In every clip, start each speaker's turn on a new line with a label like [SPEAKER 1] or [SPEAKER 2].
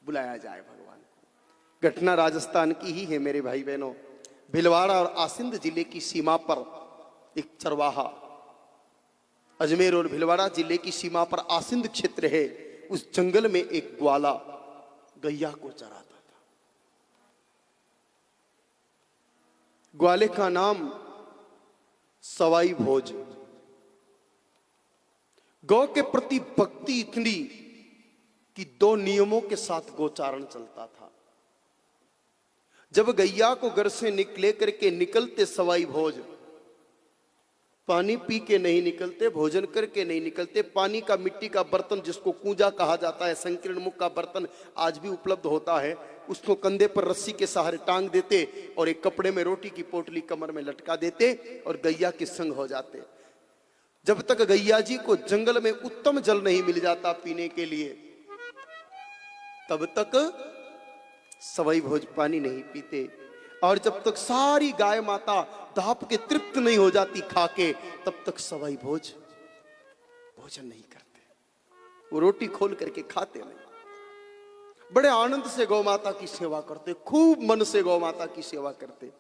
[SPEAKER 1] बुलाया जाए भगवान को। घटना राजस्थान की ही है मेरे भाई बहनों। भीलवाड़ा और आसिंद जिले की सीमा पर एक चरवाहा, अजमेर और भीलवाड़ा जिले की सीमा पर आसिंद क्षेत्र है, उस जंगल में एक ग्वाला गैया को चराता था। ग्वाले का नाम सवाई भोज। गौ के प्रति भक्ति इतनी कि 2 नियमों के साथ गोचारण चलता था। जब गैया को घर से निकले करके निकलते सवाई भोज, पानी पी के नहीं निकलते, भोजन करके नहीं निकलते। पानी का मिट्टी का बर्तन जिसको कूंजा कहा जाता है, संकीर्ण मुख का बर्तन आज भी उपलब्ध होता है, उसको कंधे पर रस्सी के सहारे टांग देते और एक कपड़े में रोटी की पोटली कमर में लटका देते और गैया के संग हो जाते। जब तक गैया जी को जंगल में उत्तम जल नहीं मिल जाता पीने के लिए, तब तक सवाई भोज पानी नहीं पीते। और जब तक सारी गाय माता दाप के तृप्त नहीं हो जाती खाके, तब तक सवाई भोज भोजन नहीं करते। वो रोटी खोल करके खाते नहीं। बड़े आनंद से गौ माता की सेवा करते, खूब मन से गौ माता की सेवा करते।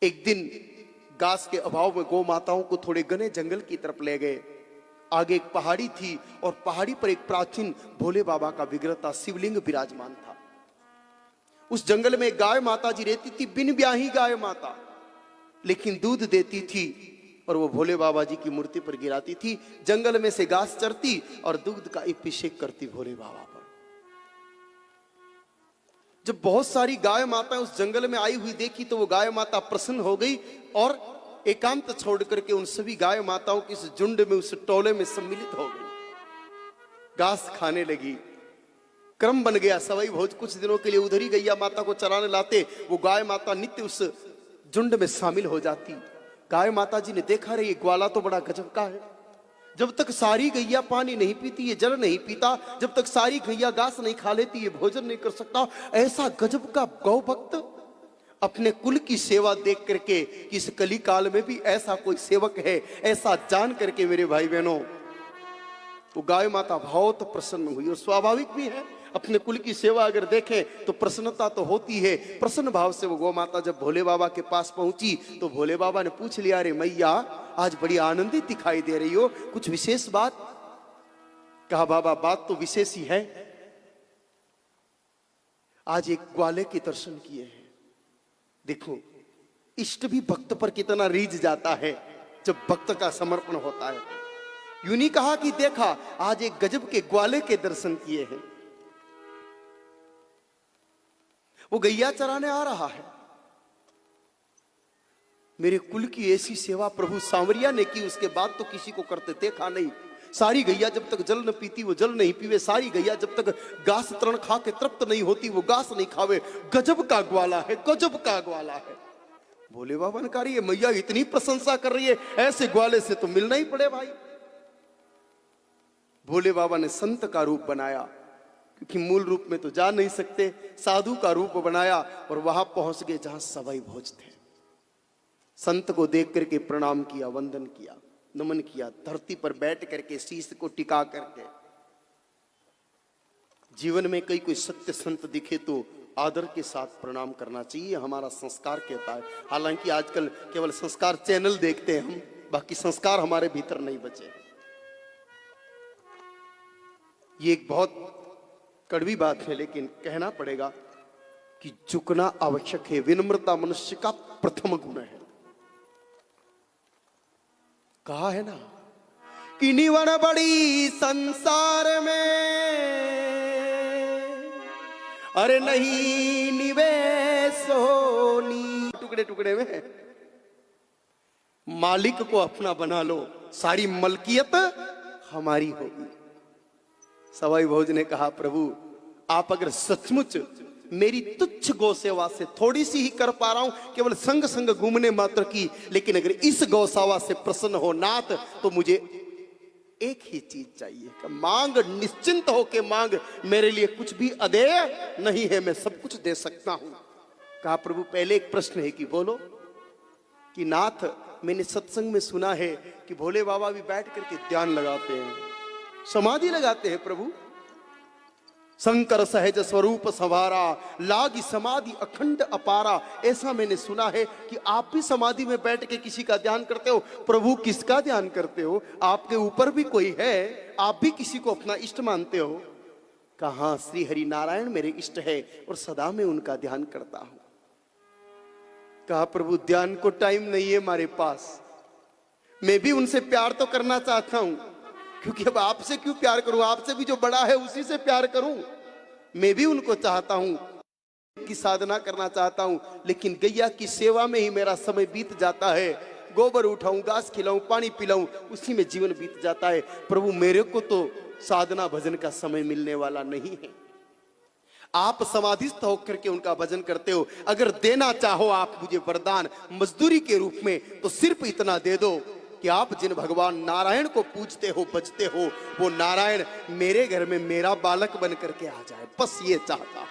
[SPEAKER 1] एक दिन घास के अभाव में गौ माताओं को थोड़े घने जंगल की तरफ ले गए। आगे एक पहाड़ी थी और पहाड़ी पर एक प्राचीन भोले बाबा का विग्रह था, शिवलिंग विराजमान था। उस जंगल में गाय माता जी रहती थी, बिन ब्याही गाय माता, लेकिन दूध देती थी और वो भोले बाबा जी की मूर्ति पर गिराती थी। जंगल में से घास चरती और दूध का अभिषेक करती भोले बाबा पर। जब बहुत सारी गाय माताएं उस जंगल में आई हुई देखी तो वो गाय माता प्रसन्न हो गई और एकांत छोड़ करके उन सभी गाय माताओं की इस झुंड में, उस टोले में सम्मिलित हो गई। घास खाने लगी। क्रम बन गया। सवाई भोज कुछ दिनों के लिए उधर ही गैया माता को चराने लाते। वो गाय माता नित्य उस झुंड में शामिल हो जाती। गाय माता जी ने देखा, रे ये ग्वाला तो बड़ा गजब का है। जब तक सारी गैया पानी नहीं पीती, ये जल नहीं पीता, जब तक सारी गैया घास नहीं खा लेती, ये भोजन नहीं कर सकता। ऐसा गजब का गौ भक्त अपने कुल की सेवा देख करके, इस कली काल में भी ऐसा कोई सेवक है, ऐसा जान करके मेरे भाई बहनों, वो गाय माता बहुत प्रसन्न हुई। और स्वाभाविक भी है, अपने कुल की सेवा अगर देखें तो प्रसन्नता तो होती है। प्रसन्न भाव से वो गौ माता जब भोले बाबा के पास पहुंची तो भोले बाबा ने पूछ लिया, अरे मैया आज बड़ी आनंदित दिखाई दे रही हो, कुछ विशेष बात? कहा, बाबा बात तो विशेष ही है, आज एक ग्वाले के दर्शन किए हैं। देखो इष्ट भी भक्त पर कितना रीझ जाता है जब भक्त का समर्पण होता है। यूं नहीं कहा कि देखा, आज एक गजब के ग्वाले के दर्शन किए हैं। वो गैया चराने आ रहा है। मेरे कुल की ऐसी सेवा प्रभु सांवरिया ने की, उसके बाद तो किसी को करते देखा नहीं। सारी गैया जब तक जल न पीती वो जल नहीं पीवे, सारी गैया जब तक घास तृण खा के तृप्त नहीं होती वो घास नहीं खावे। गजब का ग्वाला है, गजब का ग्वाला है। भोले बाबा ने कहा, ये मैया इतनी प्रशंसा कर रही है, ऐसे ग्वाले से तो मिलना ही पड़े भाई। भोले बाबा ने संत का रूप बनाया, क्योंकि मूल रूप में तो जा नहीं सकते, साधु का रूप बनाया और वहां पहुंच गए जहां सवाई भोज थे। संत को देख करके प्रणाम किया, वंदन किया, नमन किया, धरती पर बैठ करके शीश को टिका करके। जीवन में कोई सत्य संत दिखे तो आदर के साथ प्रणाम करना चाहिए, हमारा संस्कार कहता है। हालांकि आजकल केवल संस्कार चैनल देखते हैं हम, बाकी संस्कार हमारे भीतर नहीं बचे। ये एक बहुत कड़वी बात है, लेकिन कहना पड़ेगा कि झुकना आवश्यक है। विनम्रता मनुष्य का प्रथम गुण है। कहा है ना कि निवण बड़ी संसार में, अरे नहीं निवेश होनी। टुकड़े टुकड़े में मालिक को अपना बना लो, सारी मलकियत हमारी होगी। सवाई भोज ने कहा, प्रभु आप अगर सचमुच मेरी तुच्छ गौ सेवा से थोड़ी सी ही कर पा रहा हूं, केवल संग संग घूमने मात्र की, लेकिन अगर इस गौशाला से प्रसन्न हो नाथ, तो मुझे एक ही चीज चाहिए कि मांग, निश्चिंत हो के मांग, मेरे लिए कुछ भी अदेय नहीं है, मैं सब कुछ दे सकता हूं। कहा, प्रभु पहले एक प्रश्न है कि बोलो। कि नाथ मैंने सत्संग में सुना है कि भोले बाबा भी बैठ करके ध्यान लगाते हैं, समाधि लगाते हैं। प्रभु शंकर सहज स्वरूप संवारा, लागी समाधि अखंड अपारा। ऐसा मैंने सुना है कि आप भी समाधि में बैठ के किसी का ध्यान करते हो। प्रभु किसका ध्यान करते हो? आपके ऊपर भी कोई है, आप भी किसी को अपना इष्ट मानते हो? कहा श्री हरि नारायण मेरे इष्ट है और सदा मैं उनका ध्यान करता हूं। कहा प्रभु ध्यान को टाइम नहीं है हमारे पास, मैं भी उनसे प्यार तो करना चाहता हूं, क्योंकि अब आपसे क्यों प्यार करूं, आपसे भी जो बड़ा है उसी से प्यार करूं। मैं भी उनको चाहता हूं की साधना करना चाहता हूं, लेकिन गैया की सेवा में ही मेरा समय बीत जाता है। गोबर उठाऊं, घास खिलाऊं, पानी पिलाऊं, उसी में जीवन बीत जाता है। प्रभु मेरे को तो साधना भजन का समय मिलने वाला नहीं है। आप समाधिस्थ होकर के उनका भजन करते हो। अगर देना चाहो आप मुझे वरदान मजदूरी के रूप में, तो सिर्फ इतना दे दो कि आप जिन भगवान नारायण को पूजते हो, बजते हो, वो नारायण मेरे घर में मेरा बालक बन करके आ जाए, बस ये चाहता हूं।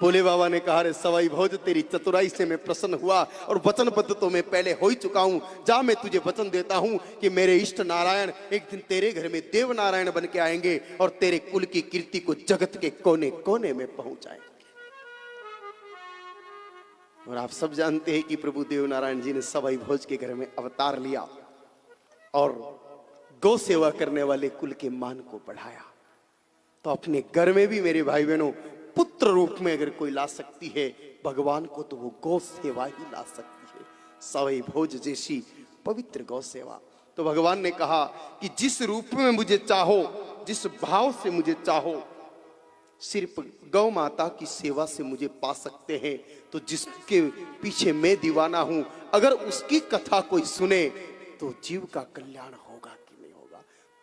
[SPEAKER 1] भोले बाबा ने कहा रे सवाई भोज तेरी चतुराई से मैं प्रसन्न हुआ और वचनबद्ध तो मैं पहले हो ही चुका हूं। जा मैं तुझे वचन देता हूं कि मेरे इष्ट नारायण एक दिन तेरे घर में देव नारायण बन के आएंगे और तेरे कुल की कीर्ति को जगत के कोने कोने में पहुंचाएंगे। और आप सब जानते हैं कि प्रभु देव नारायण जी ने सवाई भोज के घर में अवतार लिया और गौ सेवा करने वाले कुल के मान को बढ़ाया। तो अपने घर में भी मेरे भाई बहनों पुत्र रूप में अगर कोई ला सकती है भगवान को, तो वो गौ सेवा ही ला सकती है। सवाई भोज जैसी पवित्र गौ सेवा। तो भगवान ने कहा कि जिस रूप में मुझे चाहो, जिस भाव से मुझे चाहो, सिर्फ गौ माता की सेवा से मुझे पा सकते हैं। तो जिसके पीछे मैं दीवाना हूं, अगर उसकी कथा कोई सुने तो जीव का कल्याण होगा।